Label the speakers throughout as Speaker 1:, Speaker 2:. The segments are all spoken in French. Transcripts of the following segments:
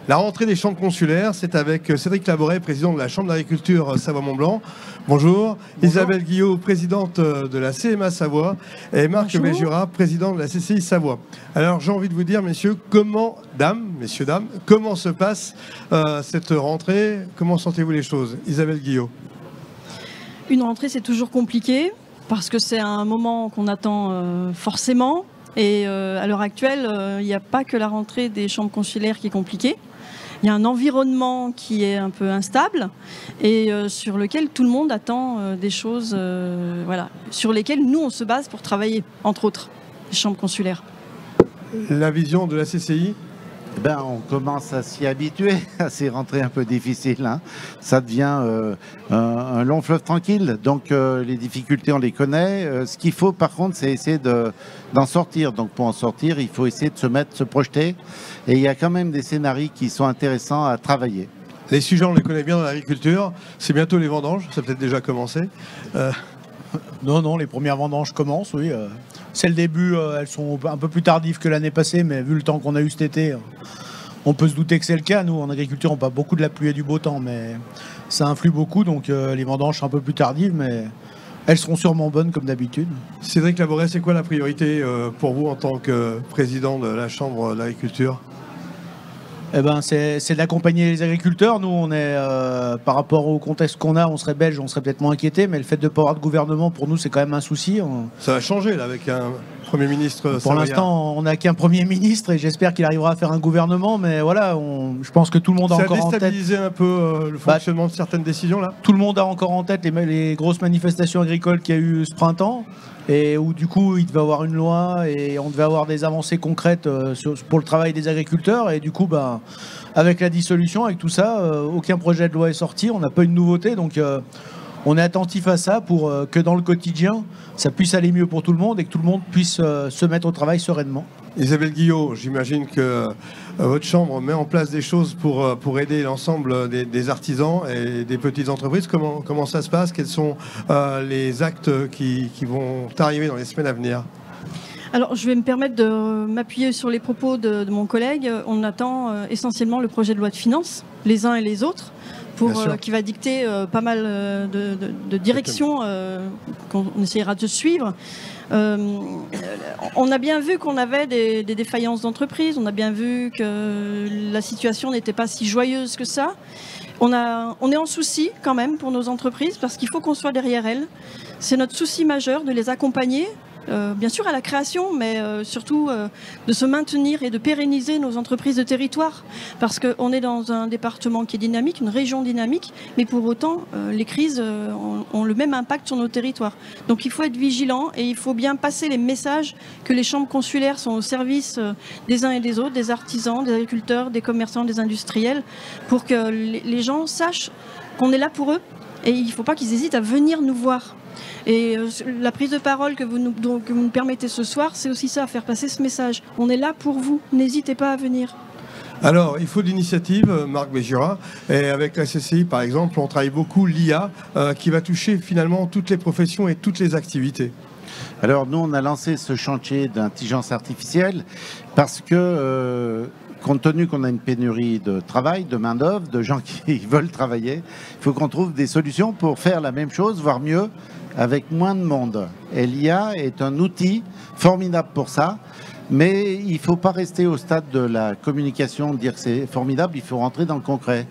Speaker 1: La rentrée des chambres consulaires, c'est avec Cédric Laboret, président de la Chambre d'agriculture Savoie-Mont-Blanc. Bonjour. Isabelle Guillot, présidente de la CMA Savoie. Et Marc Mesjura, président de la CCI Savoie. Alors j'ai envie de vous dire, messieurs, messieurs, dames, comment se passe cette rentrée? Comment sentez-vous les choses? Isabelle Guillot.
Speaker 2: Une rentrée, c'est toujours compliqué, parce que c'est un moment qu'on attend forcément. Et à l'heure actuelle, il n'y a pas que la rentrée des chambres consulaires qui est compliquée. Il y a un environnement qui est un peu instable et sur lequel tout le monde attend des choses voilà, sur lesquelles nous, on se base pour travailler, entre autres, les chambres consulaires.
Speaker 1: La vision de la CCI?
Speaker 3: On commence à s'y habituer à ces rentrées un peu difficiles. Hein. Ça devient un long fleuve tranquille. Donc les difficultés, on les connaît. Ce qu'il faut, par contre, c'est essayer d'en sortir. Donc pour en sortir, il faut essayer de se projeter. Et il y a quand même des scénarios qui sont intéressants à travailler.
Speaker 1: Les sujets, on les connaît bien dans l'agriculture. C'est bientôt les vendanges. Ça a peut-être déjà commencé.
Speaker 4: Non, les premières vendanges commencent, oui. C'est le début, elles sont un peu plus tardives que l'année passée, mais vu le temps qu'on a eu cet été, on peut se douter que c'est le cas. Nous, en agriculture, on n'a pas beaucoup de la pluie et du beau temps, mais ça influe beaucoup, donc les vendanges sont un peu plus tardives, mais elles seront sûrement bonnes comme d'habitude.
Speaker 1: Cédric Laboret, c'est quoi la priorité pour vous en tant que président de la Chambre d'agriculture?
Speaker 4: C'est d'accompagner les agriculteurs. Nous, on est, par rapport au contexte qu'on a, on serait belge, on serait peut-être moins inquiété, mais le fait de ne pas avoir de gouvernement, pour nous, c'est quand même un souci.
Speaker 1: Ça va changer, là, avec un Premier ministre.
Speaker 4: Pour l'instant, on n'a qu'un Premier ministre et j'espère qu'il arrivera à faire un gouvernement, mais voilà, je pense que tout le monde a encore en tête...
Speaker 1: Ça a déstabilisé un peu le fonctionnement de certaines décisions, là?
Speaker 4: Tout le monde a encore en tête les grosses manifestations agricoles qu'il y a eu ce printemps, et où du coup il devait avoir une loi et on devait avoir des avancées concrètes pour le travail des agriculteurs, et du coup avec la dissolution, avec tout ça, aucun projet de loi est sorti, on n'a pas eu de nouveauté, donc on est attentif à ça pour que dans le quotidien ça puisse aller mieux pour tout le monde et que tout le monde puisse se mettre au travail sereinement.
Speaker 1: Isabelle Guillot, j'imagine que votre chambre met en place des choses pour aider l'ensemble des artisans et des petites entreprises. Comment ça se passe? Quels sont les actes qui vont arriver dans les semaines à venir?
Speaker 2: Alors, je vais me permettre de m'appuyer sur les propos de mon collègue. On attend essentiellement le projet de loi de finances, les uns et les autres, qui va dicter pas mal de directions qu'on essaiera de suivre. On a bien vu qu'on avait des défaillances d'entreprise, on a bien vu que la situation n'était pas si joyeuse que ça. On est en souci quand même pour nos entreprises parce qu'il faut qu'on soit derrière elles. C'est notre souci majeur de les accompagner. Bien sûr à la création, mais surtout de se maintenir et de pérenniser nos entreprises de territoire, parce qu'on est dans un département qui est dynamique, une région dynamique, mais pour autant les crises ont le même impact sur nos territoires. Donc il faut être vigilant et il faut bien passer les messages que les chambres consulaires sont au service des uns et des autres, des artisans, des agriculteurs, des commerçants, des industriels, pour que les gens sachent qu'on est là pour eux et il ne faut pas qu'ils hésitent à venir nous voir. Et la prise de parole que vous nous permettez ce soir, c'est aussi ça, faire passer ce message. On est là pour vous, n'hésitez pas à venir.
Speaker 1: Alors, il faut de l'initiative, Marc Mesjura, et avec la CCI, par exemple, on travaille beaucoup l'IA, qui va toucher finalement toutes les professions et toutes les activités.
Speaker 3: Alors, nous, on a lancé ce chantier d'intelligence artificielle parce que... compte tenu qu'on a une pénurie de travail, de main-d'œuvre, de gens qui veulent travailler, il faut qu'on trouve des solutions pour faire la même chose, voire mieux, avec moins de monde. Et l'IA est un outil formidable pour ça, mais il ne faut pas rester au stade de la communication, dire que c'est formidable, il faut rentrer dans le concret.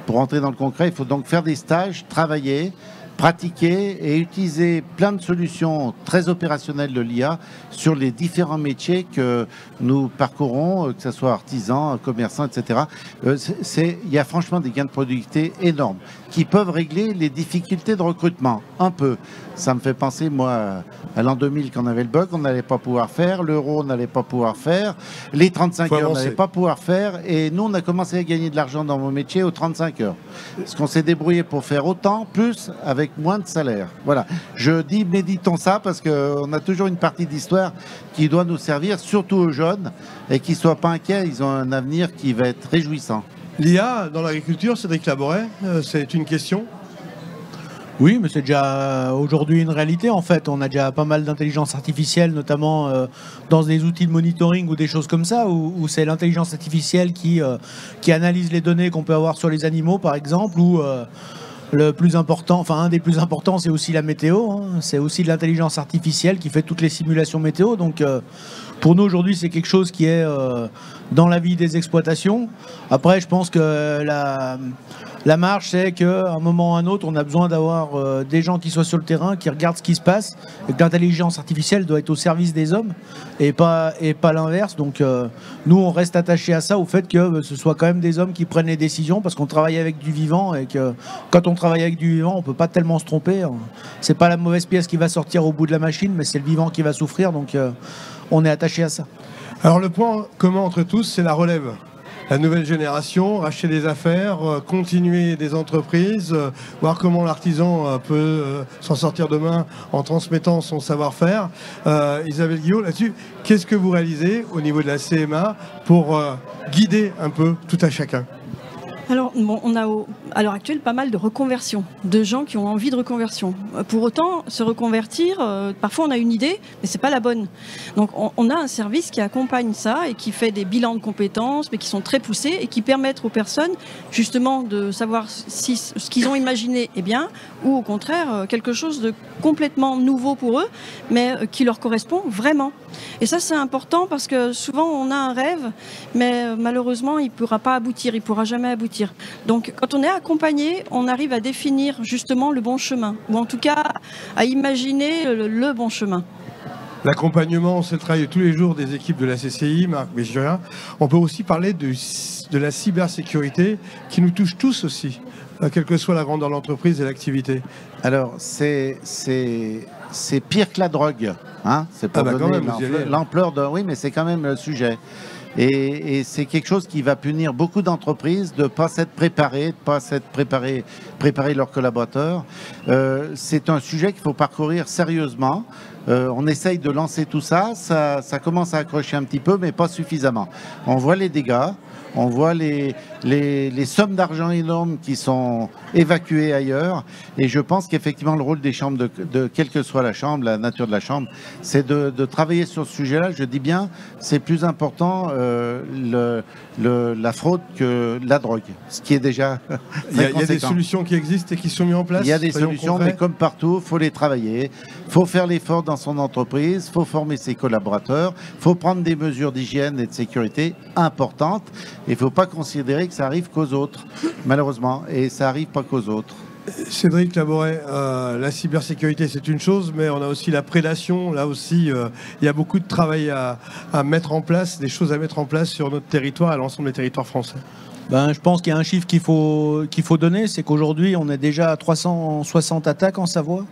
Speaker 3: Pour rentrer dans le concret, il faut donc faire des stages, travailler, pratiquer et utiliser plein de solutions très opérationnelles de l'IA sur les différents métiers que nous parcourons, que ce soit artisans, commerçants, etc. Il y a franchement des gains de productivité énormes qui peuvent régler les difficultés de recrutement, un peu. Ça me fait penser, moi, à l'an 2000, quand on avait le bug, on n'allait pas pouvoir faire, l'euro, on n'allait pas pouvoir faire, les 35 heures, on n'allait pas pouvoir faire, et nous, on a commencé à gagner de l'argent dans mon métier aux 35 heures. Parce qu'on s'est débrouillé pour faire autant, plus avec moins de salaire. Voilà. Je dis, méditons ça, parce qu'on a toujours une partie d'histoire qui doit nous servir, surtout aux jeunes, et qu'ils ne soient pas inquiets, ils ont un avenir qui va être réjouissant.
Speaker 1: L'IA dans l'agriculture, Cédric Laboret, c'est une question?
Speaker 4: Oui, mais c'est déjà aujourd'hui une réalité en fait. On a déjà pas mal d'intelligence artificielle, notamment dans des outils de monitoring ou des choses comme ça, où c'est l'intelligence artificielle qui analyse les données qu'on peut avoir sur les animaux, par exemple, ou le plus important, enfin un des plus importants, c'est aussi la météo. Hein. C'est aussi de l'intelligence artificielle qui fait toutes les simulations météo. Donc pour nous aujourd'hui, c'est quelque chose qui est dans la vie des exploitations. Après, je pense que la marge, c'est qu'à un moment ou à un autre, on a besoin d'avoir des gens qui soient sur le terrain, qui regardent ce qui se passe, et que l'intelligence artificielle doit être au service des hommes, et pas l'inverse. Donc nous, on reste attachés à ça, au fait que ce soit quand même des hommes qui prennent les décisions, parce qu'on travaille avec du vivant, et que quand on travaille avec du vivant, on ne peut pas tellement se tromper. C'est pas la mauvaise pièce qui va sortir au bout de la machine, mais c'est le vivant qui va souffrir, donc on est attaché à ça.
Speaker 1: Alors le point commun entre tous, c'est la relève. La nouvelle génération, racheter des affaires, continuer des entreprises, voir comment l'artisan peut s'en sortir demain en transmettant son savoir-faire. Isabelle Guillot, là-dessus, qu'est-ce que vous réalisez au niveau de la CMA pour guider un peu tout à chacun ?
Speaker 2: Alors, bon, on a à l'heure actuelle pas mal de reconversions, de gens qui ont envie de reconversion. Pour autant, se reconvertir, parfois on a une idée, mais c'est pas la bonne. Donc on a un service qui accompagne ça et qui fait des bilans de compétences, mais qui sont très poussés et qui permettent aux personnes justement de savoir si ce qu'ils ont imaginé est bien ou au contraire quelque chose de complètement nouveau pour eux, mais qui leur correspond vraiment. Et ça c'est important parce que souvent on a un rêve, mais malheureusement il ne pourra pas aboutir, il ne pourra jamais aboutir. Donc quand on est accompagné, on arrive à définir justement le bon chemin, ou en tout cas à imaginer le bon chemin.
Speaker 1: L'accompagnement, c'est le travail de tous les jours des équipes de la CCI, Marc Mesjurat. On peut aussi parler de la cybersécurité qui nous touche tous aussi, quelle que soit la grandeur de l'entreprise et l'activité.
Speaker 3: Alors, c'est pire que la drogue. Hein, c'est pas l'ampleur de... Oui, mais c'est quand même le sujet. Et c'est quelque chose qui va punir beaucoup d'entreprises de ne pas s'être préparées, de ne pas s'être préparer leurs collaborateurs. C'est un sujet qu'il faut parcourir sérieusement. On essaye de lancer tout ça. Ça commence à accrocher un petit peu, mais pas suffisamment. On voit les dégâts. On voit les sommes d'argent énormes qui sont évacuées ailleurs. Et je pense qu'effectivement, le rôle des chambres, de quelle que soit la chambre, la nature de la chambre, c'est de travailler sur ce sujet-là. Je dis bien, c'est plus important la fraude que la drogue, ce qui est déjà
Speaker 1: il y a des solutions qui existent et qui sont mises en place.
Speaker 3: Il y a des solutions, mais comme partout, il faut les travailler. Il faut faire l'effort dans son entreprise. Il faut former ses collaborateurs. Il faut prendre des mesures d'hygiène et de sécurité importantes. Il ne faut pas considérer que ça arrive qu'aux autres, malheureusement, et ça n'arrive pas qu'aux autres.
Speaker 1: Cédric Laboret, la cybersécurité c'est une chose, mais on a aussi la prédation. Là aussi, il y a beaucoup de travail à mettre en place, des choses à mettre en place sur notre territoire, à l'ensemble des territoires français.
Speaker 4: Je pense qu'il y a un chiffre qu'il faut donner, c'est qu'aujourd'hui on est déjà à 360 attaques en Savoie.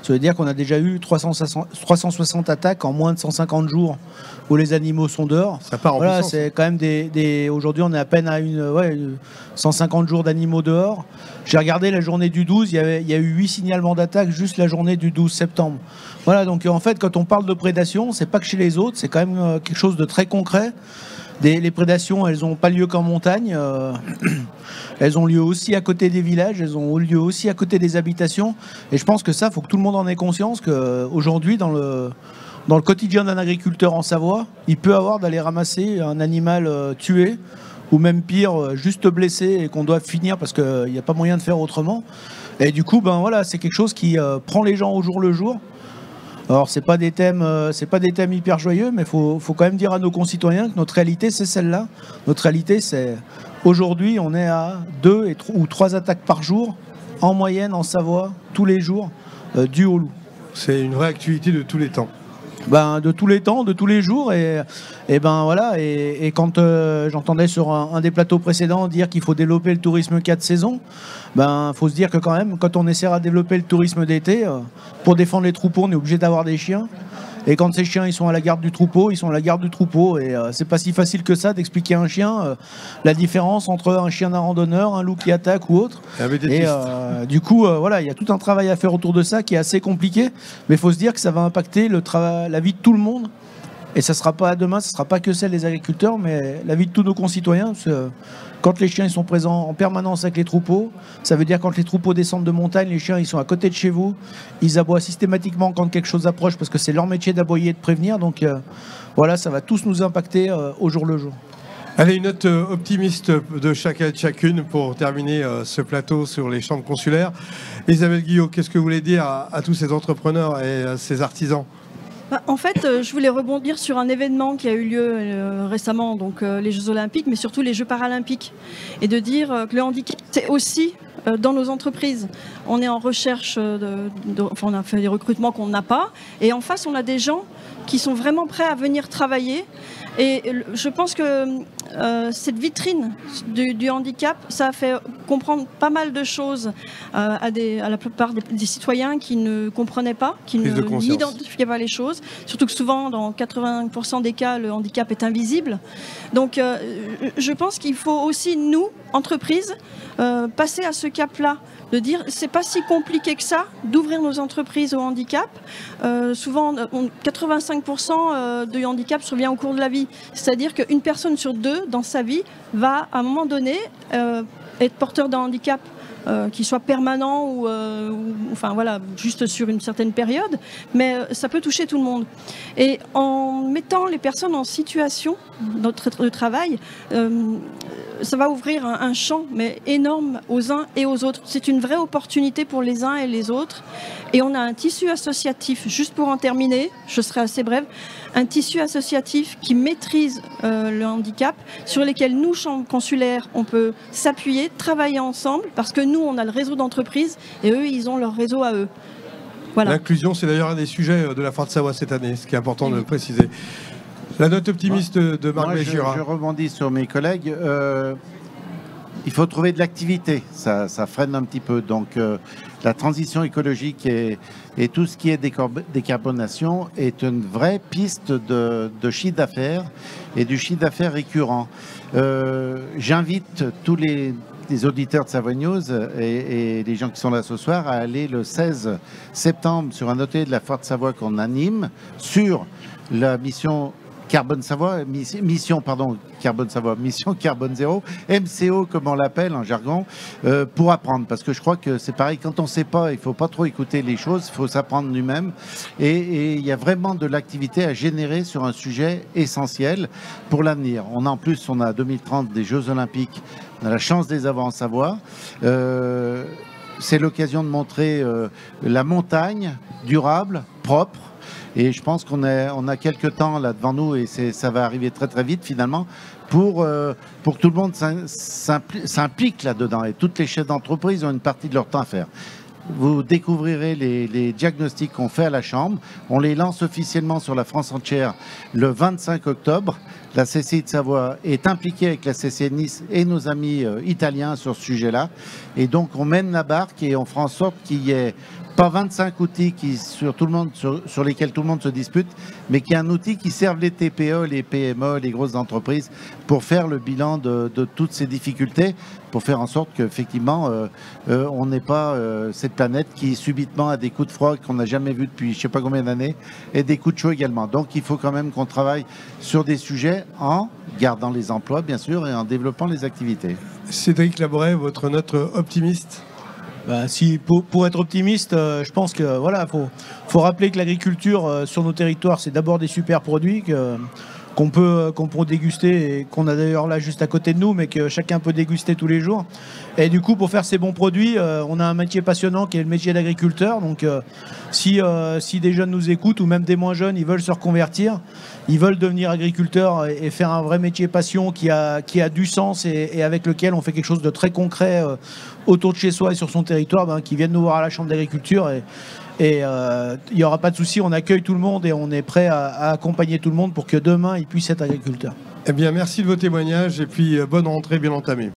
Speaker 4: Ça veut dire qu'on a déjà eu 360 attaques en moins de 150 jours où les animaux sont dehors.
Speaker 1: Ça part en puissance.
Speaker 4: C'est quand même aujourd'hui, on est à peine à 150 jours d'animaux dehors. J'ai regardé la journée du 12, il y a eu 8 signalements d'attaque juste la journée du 12 septembre. Voilà, donc en fait, quand on parle de prédation, c'est pas que chez les autres, c'est quand même quelque chose de très concret. Les prédations, elles n'ont pas lieu qu'en montagne. Elles ont lieu aussi à côté des villages, elles ont lieu aussi à côté des habitations. Et je pense que ça, il faut que tout le monde en ait conscience qu'aujourd'hui, dans le quotidien d'un agriculteur en Savoie, il peut avoir d'aller ramasser un animal tué, ou même pire, juste blessé, et qu'on doit finir parce qu'il n'y a pas moyen de faire autrement. Et du coup, c'est quelque chose qui prend les gens au jour le jour. Alors, c'est pas des thèmes hyper joyeux, mais faut quand même dire à nos concitoyens que notre réalité, c'est celle-là. Notre réalité, c'est aujourd'hui, on est à 2 ou 3 attaques par jour, en moyenne, en Savoie, tous les jours, dues au loup.
Speaker 1: C'est une vraie activité de tous les temps.
Speaker 4: De tous les temps, de tous les jours, et quand j'entendais sur un des plateaux précédents dire qu'il faut développer le tourisme 4 saisons, faut se dire que quand même, quand on essaiera de développer le tourisme d'été, pour défendre les troupeaux, on est obligé d'avoir des chiens. Et quand ces chiens ils sont à la garde du troupeau, ils sont à la garde du troupeau. Et c'est pas si facile que ça d'expliquer à un chien la différence entre un chien d'un randonneur, un loup qui attaque ou autre. Et du coup, il y a tout un travail à faire autour de ça qui est assez compliqué. Mais il faut se dire que ça va impacter la vie de tout le monde Et ça sera pas demain, ça sera pas que celle des agriculteurs, mais la vie de tous nos concitoyens. Parce que quand les chiens ils sont présents en permanence avec les troupeaux, ça veut dire quand les troupeaux descendent de montagne, les chiens ils sont à côté de chez vous, ils aboient systématiquement quand quelque chose approche parce que c'est leur métier d'aboyer et de prévenir. Donc voilà, ça va tous nous impacter au jour le jour.
Speaker 1: Allez, une note optimiste de chacun et de chacune pour terminer ce plateau sur les chambres consulaires. Isabelle Guillot, qu'est-ce que vous voulez dire à tous ces entrepreneurs et à ces artisans ?
Speaker 2: En fait, je voulais rebondir sur un événement qui a eu lieu récemment, donc les Jeux Olympiques, mais surtout les Jeux Paralympiques, et de dire que le handicap, c'est aussi dans nos entreprises. On est en recherche, enfin, on a fait des recrutements qu'on n'a pas, et en face, on a des gens qui sont vraiment prêts à venir travailler. Et je pense que cette vitrine du handicap, ça a fait comprendre pas mal de choses à la plupart des citoyens qui ne comprenaient pas, qui n'identifiaient pas les choses. Surtout que souvent, dans 80% des cas, le handicap est invisible. Donc je pense qu'il faut aussi, nous, entreprises, passer à ce cap-là, de dire c'est pas si compliqué que ça d'ouvrir nos entreprises au handicap. Souvent, 85% du handicap survient au cours de la vie. C'est-à-dire qu'une personne sur deux dans sa vie va à un moment donné être porteur d'un handicap. Qui soit permanent ou enfin voilà, juste sur une certaine période, mais ça peut toucher tout le monde. Et en mettant les personnes en situation de travail, ça va ouvrir un champ mais énorme aux uns et aux autres. C'est une vraie opportunité pour les uns et les autres. Et on a un tissu associatif, juste pour en terminer, je serai assez brève, un tissu associatif qui maîtrise le handicap, sur lesquels nous, chambres consulaires, on peut s'appuyer, travailler ensemble, parce que nous, on a le réseau d'entreprises et eux, ils ont leur réseau à eux. Voilà.
Speaker 1: L'inclusion, c'est d'ailleurs un des sujets de la Foire de Savoie cette année, ce qui est important de le préciser. La note optimiste de Marc Mesjura.
Speaker 3: Je rebondis sur mes collègues. Il faut trouver de l'activité, ça freine un petit peu. Donc la transition écologique et tout ce qui est décarbonation est une vraie piste de chiffre d'affaires et du chiffre d'affaires récurrent. J'invite tous les auditeurs de Savoie News et les gens qui sont là ce soir à aller le 16 septembre sur un atelier de la Foire de Savoie qu'on anime sur la mission Carbone Savoie, mission Carbone Savoie, mission Carbone Zéro, MCO comme on l'appelle en jargon, pour apprendre. Parce que je crois que c'est pareil, quand on ne sait pas, il ne faut pas trop écouter les choses, il faut s'apprendre lui-même. Et il y a vraiment de l'activité à générer sur un sujet essentiel pour l'avenir. En plus, on a 2030 des Jeux Olympiques, on a la chance de les avoir en Savoie. C'est l'occasion de montrer la montagne durable, propre. Et je pense qu'on a quelques temps là devant nous et ça va arriver très très vite finalement pour que tout le monde s'implique là-dedans. Et toutes les chefs d'entreprise ont une partie de leur temps à faire. Vous découvrirez les diagnostics qu'on fait à la Chambre. On les lance officiellement sur la France entière le 25 octobre. La CCI de Savoie est impliquée avec la CCI de Nice et nos amis italiens sur ce sujet-là. Et donc on mène la barque et on fera en sorte qu'il y ait pas 25 outils sur lesquels tout le monde se dispute, mais qu'il y ait un outil qui serve les TPE, les PME, les grosses entreprises pour faire le bilan de toutes ces difficultés, pour faire en sorte qu'effectivement on n'ait pas cette planète qui subitement a des coups de froid qu'on n'a jamais vus depuis je ne sais pas combien d'années et des coups de chaud également. Donc il faut quand même qu'on travaille sur des sujets en gardant les emplois bien sûr et en développant les activités.
Speaker 1: Cédric Laboret, votre note optimiste?
Speaker 4: Pour être optimiste, je pense que voilà, faut rappeler que l'agriculture sur nos territoires, c'est d'abord des super produits qu'on peut déguster et qu'on a d'ailleurs là juste à côté de nous, mais que chacun peut déguster tous les jours. Et du coup, pour faire ces bons produits, on a un métier passionnant qui est le métier d'agriculteur. Donc, si des jeunes nous écoutent ou même des moins jeunes, ils veulent se reconvertir, ils veulent devenir agriculteurs et faire un vrai métier passion qui a du sens et avec lequel on fait quelque chose de très concret autour de chez soi et sur son territoire, qui viennent nous voir à la Chambre d'agriculture et il n'y aura pas de souci, on accueille tout le monde et on est prêt à accompagner tout le monde pour que demain ils puissent être agriculteurs.
Speaker 1: Eh bien, merci de vos témoignages et puis bonne rentrée bien entamée.